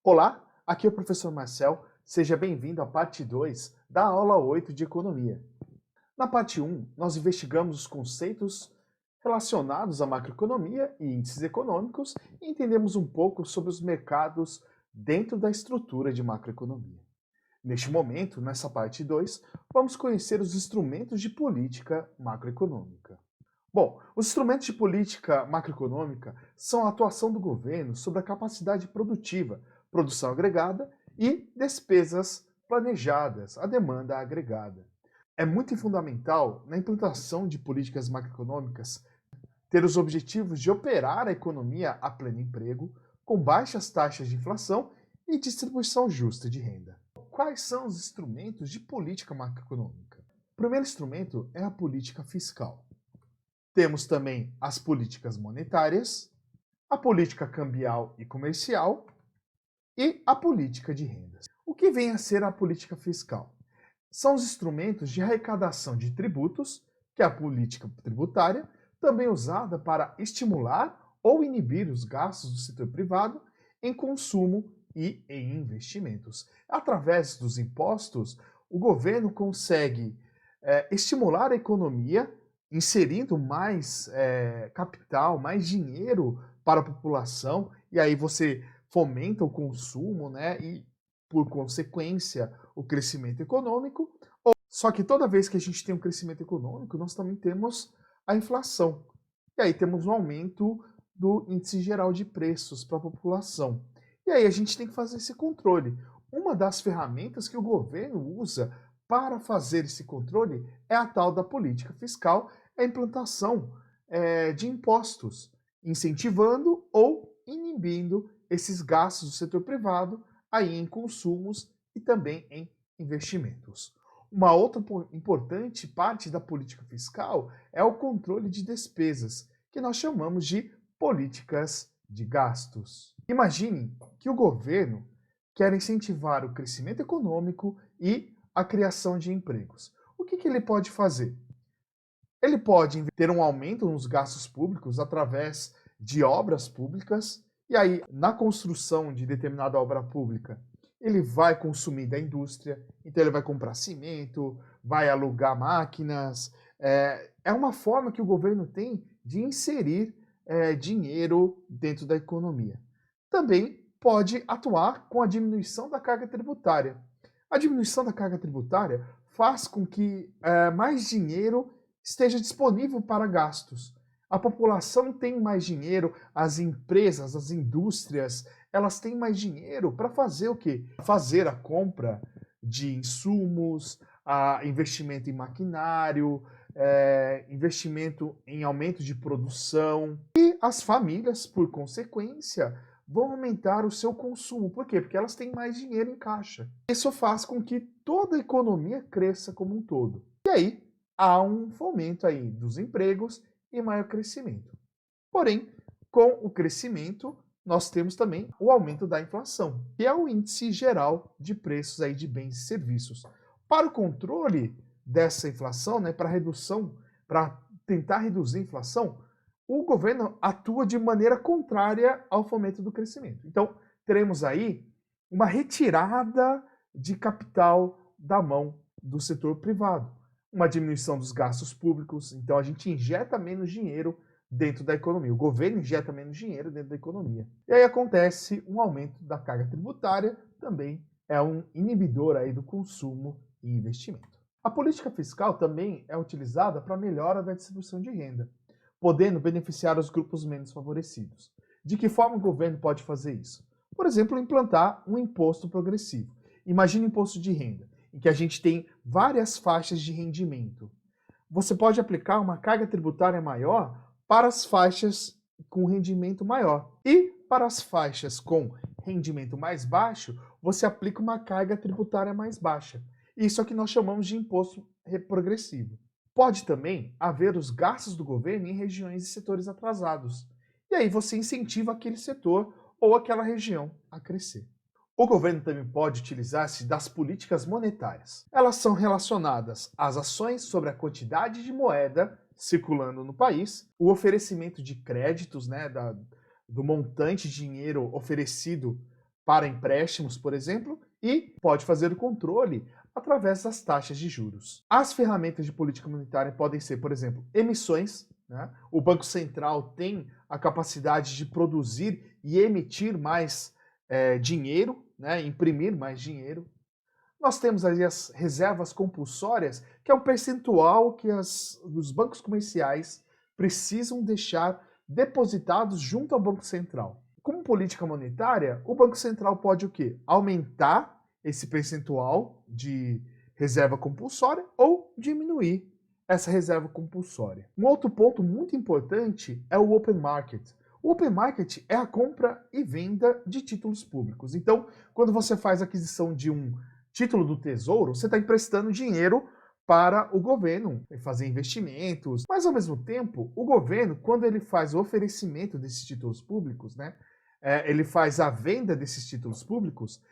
Olá, aqui é o professor Marcel. Seja bem-vindo à parte 2 da aula 8 de Economia. Na parte 1, nós investigamos os conceitos relacionados à macroeconomia e índices econômicos e entendemos um pouco sobre os mercados dentro da estrutura de macroeconomia. Neste momento, nessa parte 2, vamos conhecer os instrumentos de política macroeconômica. Bom, os instrumentos de política macroeconômica são a atuação do governo sobre a capacidade produtiva, produção agregada e despesas planejadas, a demanda agregada. É muito fundamental na implantação de políticas macroeconômicas ter os objetivos de operar a economia a pleno emprego, com baixas taxas de inflação e distribuição justa de renda. Quais são os instrumentos de política macroeconômica? O primeiro instrumento é a política fiscal. Temos também as políticas monetárias, a política cambial e comercial e a política de rendas. O que vem a ser a política fiscal? São os instrumentos de arrecadação de tributos, que é a política tributária, também usada para estimular ou inibir os gastos do setor privado em consumo e em investimentos. Através dos impostos, o governo consegue estimular a economia, inserindo mais capital, mais dinheiro para a população, e aí você fomenta o consumo, né, e, por consequência, o crescimento econômico. Só que toda vez que a gente tem um crescimento econômico, nós também temos a inflação. E aí temos um aumento do índice geral de preços para a população. E aí a gente tem que fazer esse controle. Uma das ferramentas que o governo usa para fazer esse controle é a tal da política fiscal, a implantação de impostos, incentivando ou inibindo esses gastos do setor privado aí em consumos e também em investimentos. Uma outra importante parte da política fiscal é o controle de despesas, que nós chamamos de políticas de gastos. Imagine que o governo quer incentivar o crescimento econômico e a criação de empregos. O que ele pode fazer? Ele pode ter um aumento nos gastos públicos através de obras públicas, e aí, na construção de determinada obra pública, ele vai consumir da indústria, então ele vai comprar cimento, vai alugar máquinas. É uma forma que o governo tem de inserir dinheiro dentro da economia. Também pode atuar com a diminuição da carga tributária. A diminuição da carga tributária faz com que mais dinheiro esteja disponível para gastos. A população tem mais dinheiro, as empresas, as indústrias, elas têm mais dinheiro para fazer o quê? Fazer a compra de insumos, investimento em maquinário, investimento em aumento de produção. E as famílias, por consequência, vão aumentar o seu consumo. Por quê? Porque elas têm mais dinheiro em caixa. Isso faz com que toda a economia cresça como um todo. E aí, há um fomento aí dos empregos e maior crescimento. Porém, com o crescimento, nós temos também o aumento da inflação, que é o índice geral de preços aí de bens e serviços. Para o controle dessa inflação, né, para tentar reduzir a inflação, o governo atua de maneira contrária ao fomento do crescimento. Então, teremos aí uma retirada de capital da mão do setor privado, uma diminuição dos gastos públicos, então a gente injeta menos dinheiro dentro da economia, o governo injeta menos dinheiro dentro da economia. E aí acontece um aumento da carga tributária, também é um inibidor aí do consumo e investimento. A política fiscal também é utilizada para a melhora da distribuição de renda, podendo beneficiar os grupos menos favorecidos. De que forma o governo pode fazer isso? Por exemplo, implantar um imposto progressivo. Imagine um imposto de renda, em que a gente tem várias faixas de rendimento. Você pode aplicar uma carga tributária maior para as faixas com rendimento maior. E para as faixas com rendimento mais baixo, você aplica uma carga tributária mais baixa. Isso é o que nós chamamos de imposto progressivo. Pode também haver os gastos do governo em regiões e setores atrasados. E aí você incentiva aquele setor ou aquela região a crescer. O governo também pode utilizar-se das políticas monetárias. Elas são relacionadas às ações sobre a quantidade de moeda circulando no país, o oferecimento de créditos, né, do montante de dinheiro oferecido para empréstimos, por exemplo, e pode fazer o controle através das taxas de juros. As ferramentas de política monetária podem ser, por exemplo, emissões, né? O Banco Central tem a capacidade de produzir e emitir mais dinheiro, né? Imprimir mais dinheiro. Nós temos ali as reservas compulsórias, que é um percentual que os bancos comerciais precisam deixar depositados junto ao Banco Central. Como política monetária, o Banco Central pode o quê? Aumentar esse percentual de reserva compulsória ou diminuir essa reserva compulsória. Um outro ponto muito importante é o open market. O open market é a compra e venda de títulos públicos. Então, quando você faz a aquisição de um título do Tesouro, você está emprestando dinheiro para o governo fazer investimentos. Mas, ao mesmo tempo, o governo, quando ele faz o oferecimento desses títulos públicos, né, ele faz a venda desses títulos públicos,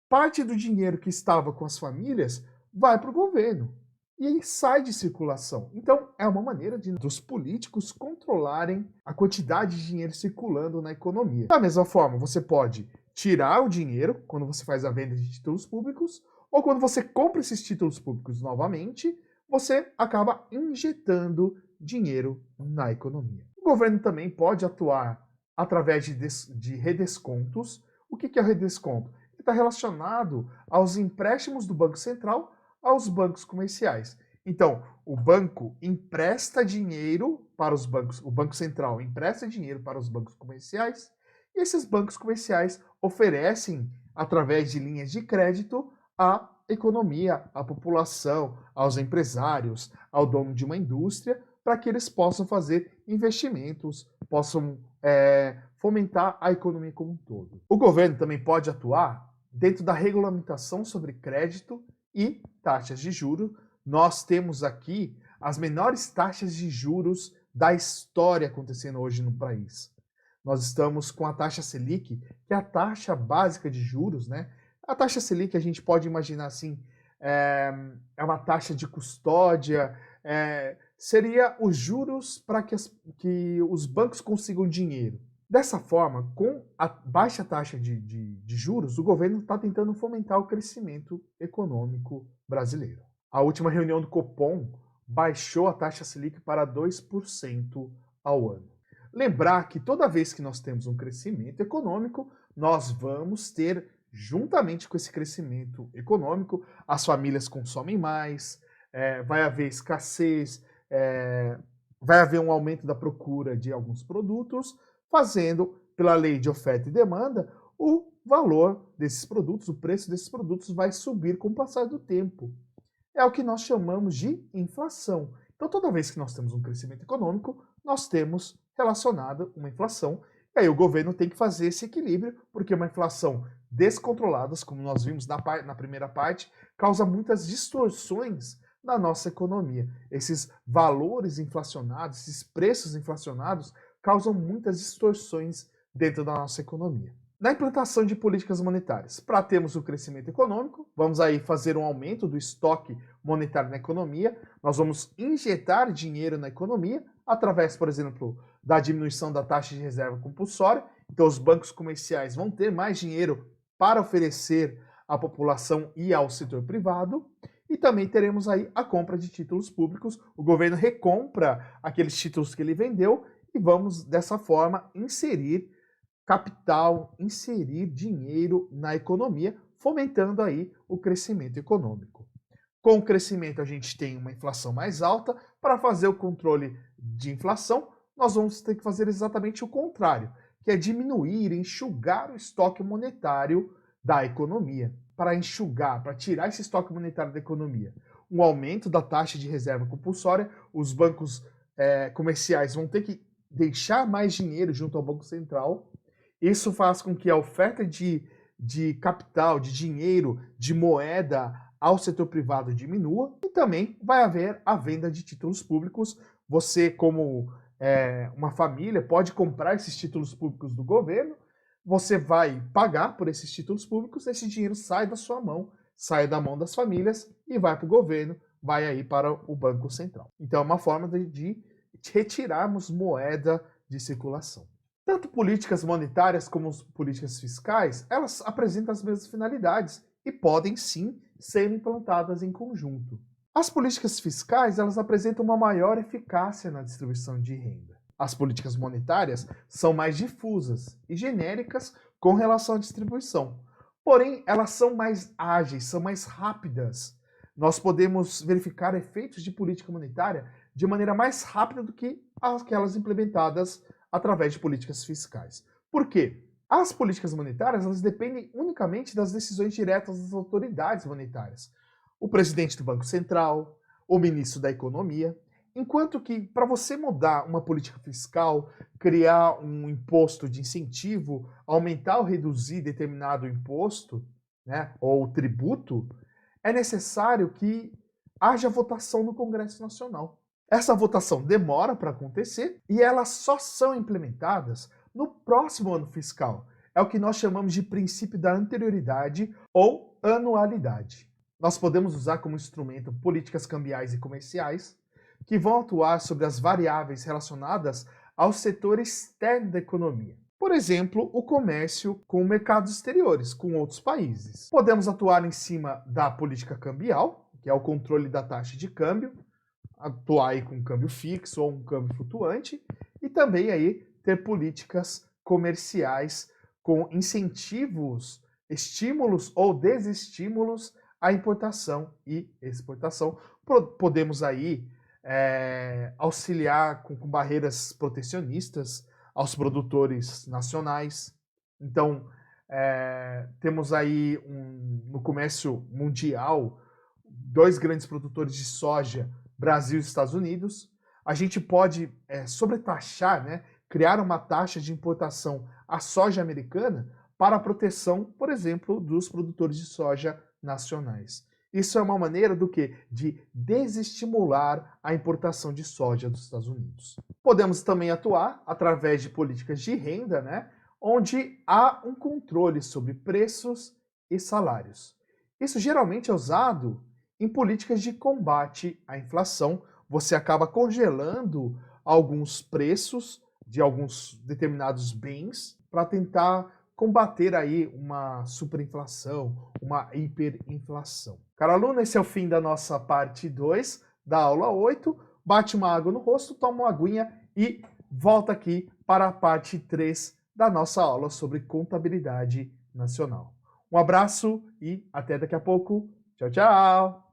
parte do dinheiro que estava com as famílias vai para o governo e aí sai de circulação. Então, é uma maneira dos políticos controlarem a quantidade de dinheiro circulando na economia. Da mesma forma, você pode tirar o dinheiro quando você faz a venda de títulos públicos, ou quando você compra esses títulos públicos novamente, você acaba injetando dinheiro na economia. O governo também pode atuar através de redescontos. O que é o redesconto? Ele está relacionado aos empréstimos do Banco Central aos bancos comerciais. Então, o banco empresta dinheiro para os bancos, o Banco Central empresta dinheiro para os bancos comerciais, e esses bancos comerciais oferecem, através de linhas de crédito, à economia, à população, aos empresários, ao dono de uma indústria, para que eles possam fazer investimentos, possam fomentar a economia como um todo. O governo também pode atuar dentro da regulamentação sobre crédito e taxas de juros. Nós temos aqui as menores taxas de juros da história acontecendo hoje no país. Nós estamos com a taxa Selic, que é a taxa básica de juros, né? A taxa Selic a gente pode imaginar assim, é uma taxa de custódia, seria os juros para que os bancos consigam dinheiro. Dessa forma, com a baixa taxa de juros, o governo está tentando fomentar o crescimento econômico brasileiro. A última reunião do Copom baixou a taxa Selic para 2% ao ano. Lembrar que toda vez que nós temos um crescimento econômico, nós vamos ter, juntamente com esse crescimento econômico, as famílias consomem mais, vai haver escassez, vai haver um aumento da procura de alguns produtos, fazendo, pela lei de oferta e demanda, o valor desses produtos, o preço desses produtos vai subir com o passar do tempo. É o que nós chamamos de inflação. Então, toda vez que nós temos um crescimento econômico, nós temos relacionado uma inflação. E aí o governo tem que fazer esse equilíbrio, porque uma inflação descontrolada, como nós vimos na primeira parte, causa muitas distorções na nossa economia. Esses valores inflacionados, esses preços inflacionados, causam muitas distorções dentro da nossa economia. Na implantação de políticas monetárias, para termos o crescimento econômico, vamos aí fazer um aumento do estoque monetário na economia, nós vamos injetar dinheiro na economia através, por exemplo, da diminuição da taxa de reserva compulsória. Então os bancos comerciais vão ter mais dinheiro para oferecer à população e ao setor privado, e também teremos aí a compra de títulos públicos. O governo recompra aqueles títulos que ele vendeu e vamos, dessa forma, inserir capital, inserir dinheiro na economia, fomentando aí o crescimento econômico. Com o crescimento, a gente tem uma inflação mais alta. Para fazer o controle de inflação, nós vamos ter que fazer exatamente o contrário, que é diminuir, enxugar o estoque monetário da economia. Para enxugar, para tirar esse estoque monetário da economia, um aumento da taxa de reserva compulsória, os bancos comerciais vão ter que deixar mais dinheiro junto ao Banco Central. Isso faz com que a oferta de capital, de dinheiro, de moeda ao setor privado diminua, e também vai haver a venda de títulos públicos. Você, como uma família, pode comprar esses títulos públicos do governo, você vai pagar por esses títulos públicos, esse dinheiro sai da sua mão, sai da mão das famílias e vai para o governo, vai aí para o Banco Central. Então é uma forma de retirarmos moeda de circulação. Tanto políticas monetárias como políticas fiscais, elas apresentam as mesmas finalidades e podem sim ser implantadas em conjunto. As políticas fiscais, elas apresentam uma maior eficácia na distribuição de renda. As políticas monetárias são mais difusas e genéricas com relação à distribuição. Porém, elas são mais ágeis, são mais rápidas. Nós podemos verificar efeitos de política monetária de maneira mais rápida do que aquelas implementadas através de políticas fiscais. Por quê? As políticas monetárias, elas dependem unicamente das decisões diretas das autoridades monetárias. O presidente do Banco Central, o ministro da Economia, enquanto que para você mudar uma política fiscal, criar um imposto de incentivo, aumentar ou reduzir determinado imposto, né, ou tributo, é necessário que haja votação no Congresso Nacional. Essa votação demora para acontecer e elas só são implementadas no próximo ano fiscal. É o que nós chamamos de princípio da anterioridade ou anualidade. Nós podemos usar como instrumento políticas cambiais e comerciais, que vão atuar sobre as variáveis relacionadas ao setor externo da economia. Por exemplo, o comércio com mercados exteriores, com outros países. Podemos atuar em cima da política cambial, que é o controle da taxa de câmbio, atuar aí com um câmbio fixo ou um câmbio flutuante, e também aí ter políticas comerciais com incentivos, estímulos ou desestímulos à importação e exportação. Podemos aí auxiliar com barreiras protecionistas aos produtores nacionais. Então, temos aí no comércio mundial 2 grandes produtores de soja, Brasil e Estados Unidos. A gente pode sobretaxar, né, criar uma taxa de importação à soja americana para a proteção, por exemplo, dos produtores de soja nacionais. Isso é uma maneira do quê? De desestimular a importação de soja dos Estados Unidos. Podemos também atuar através de políticas de renda, né, onde há um controle sobre preços e salários. Isso geralmente é usado em políticas de combate à inflação. Você acaba congelando alguns preços de alguns determinados bens para tentar combater aí uma superinflação, uma hiperinflação. Caro aluno, esse é o fim da nossa parte 2 da aula 8. Bate uma água no rosto, toma uma aguinha e volta aqui para a parte 3 da nossa aula sobre contabilidade nacional. Um abraço e até daqui a pouco. Tchau, tchau!